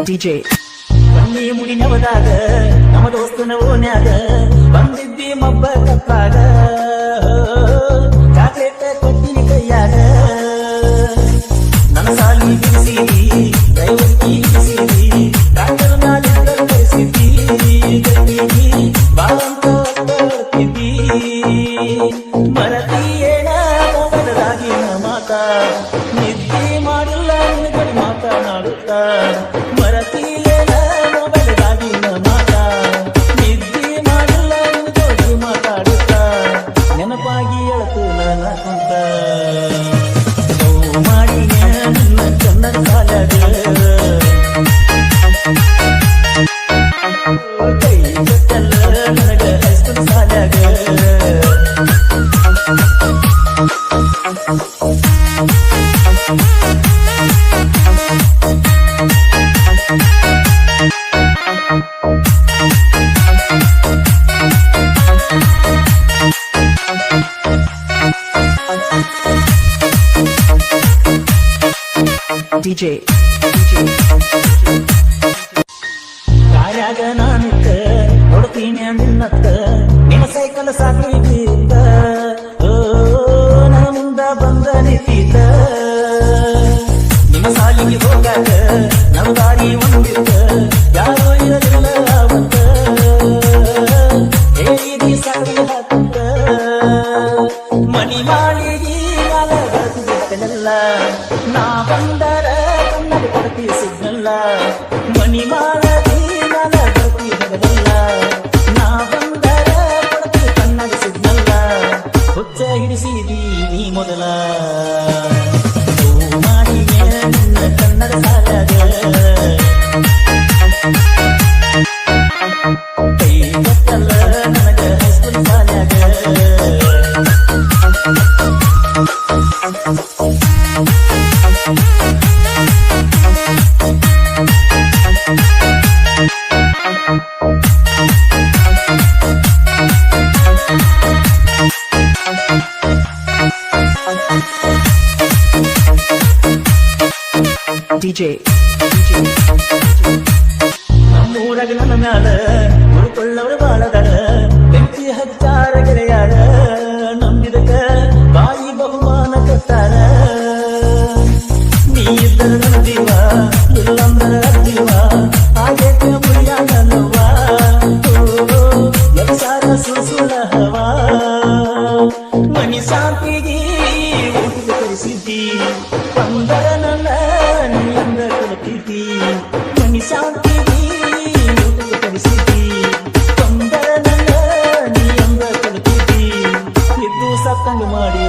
DJ ಬನ್ನಿ ಮುಡಿನವದಾಗ ನಮ್ಮ ದೋಸ್ತನ ಓನ್ಯಾಗ ಬಂದಿದ್ದಿ ಮಬ್ಬ ಕಪ್ಪಾಗ chocolate ಕೊಟ್ಟಿನಿ ಕೈಯಾಗ ನನ್ನ ಸಾಲಿ ಬಿಡಿಸಿದಿ ದೈವಸ್ತಿ ಬಿಡಿಸಿದಿ ಡಾಕ್ಟರ್ ನಾಲಿದ್ದ ಕಳಿಸಿದ್ದಿ ಗಟ್ಟಿದಿ ಬಾಳಂತ ಬರ್ತಿದ್ದಿ ಮರತೀಯೇನ ಮೊದಲಾಗಿನ ಮಾತ ನಿದ್ದೆ ಮಾಡಿಲ್ಲ ನಿನಗಡಿ ಮಾತನಾಡುತ್ತ ಮರತೀಯೇನ ಮೊದಲಾಗಿನ ಮಾತ ನಿದ್ದೆ ಮಾಡಿಲ್ಲ ನಿನಗಡಿ ಮಾತಾಡುತ್ತ ನೆನಪಾಗಿ ಎಳತು ನನ್ನ ಕುಂತ ಮಾಡಿನ ನನ್ನ ಚಂದನ ಸಾಲಾಗ ಕೈ ಕೊಟ್ಟಲ್ಲ ನನಗ ಹೈಸ್ಕೂಲ್ ಸಾಲಾಗ DJ ಕಾರ್ಯಾಗ ನಾನಿತ್ತ ನೋಡ್ತೀನಿ ನಿನ್ನತ್ತ ನಿಮ್ಮ ಸೈಕಲ್ ಸಾಕಿದ ನನ್ನ ಮುಂದ ಬಂದ ನಿಂತಿದ್ದ ನಿಮ್ಮ ಸಾಲಿಗೆ ಹೋಗಾಕ ನಮ್ಮ ದಾರಿ ಒಂದಿತ್ತ ಯಾರೋ ಇರಲಿಲ್ಲ ಅವತ್ತ ಹೇಳಿದಿ ಸಾಲಿ ಹಾಕಂತ ಮನಿ ಮಾಳಿಗೆ ಅಲಗಲ್ಲ ನಾ ಬಂದರ ಕನ್ನಡ ಕೊಡ್ತಿ ಸಿಗ್ನಲ್ಲ ಮನಿ ಮಾಳದಿ ನಾನ ಬರ್ತಿ ಬರಲ್ಲ ನಾ ಬಂದರ ಕೊಡ್ತಿ ಕನ್ನಡ ಸಿಗ್ನಲ್ಲ ಹುಚ್ಚ ಹಿಡಿಸಿದಿ ನೀ ಮೊದಲ ಮಾಡಿಗೆ ನಿನ್ನ ಕನ್ನಡ ಸಾಲಾಗ ಕೈ ಕೊಟ್ಟಲ್ಲ ನನಗ ಹೈಸ್ಕೂಲ್ ಸಾಲಾಗ DJ ನಮ್ಮೂರಾಗ ನನ್ನ ಮ್ಯಾಲ ಉಳ್ಕೊಳ್ಳೋರು ಬಾಳದಾರ ಬೆಂಕಿ ಹಚ್ಚಾರ ಗೆಳೆಯಾರ ನಂಬಿದಕ ಬಾಯಿ ಬಹುಮಾನ ಕೊಟ್ಟಾರ ನೀ ಇದ್ದರ ನನ್ನ ಜೀವ ಇಲ್ಲಂದ್ರ ಜೀವ ಹಾಗೇಕೆ ಮುರಿಯಾಗ ನೋವ ಎಸಾರ ಸುಸುಳ ಹವಾ ಮನಿ ಶಾಂತಿಗೆ ಊಟದ ಕಳಿಸಿದ್ದಿ ಬಂದರ ನನ್ನ ನೀಂದ ಕೊಡ್ತಿದ್ದಿ ಮನಿ ಶಾಂತಿಗೆ ಊಟದ ಕಳಿಸಿದ್ದಿ ಬಂದರ ನನ್ನ ನೀಂದ ಕೊಡ್ತಿದ್ದಿ ಇದ್ದು ಸತ್ತಂಗ ಮಾಡಿ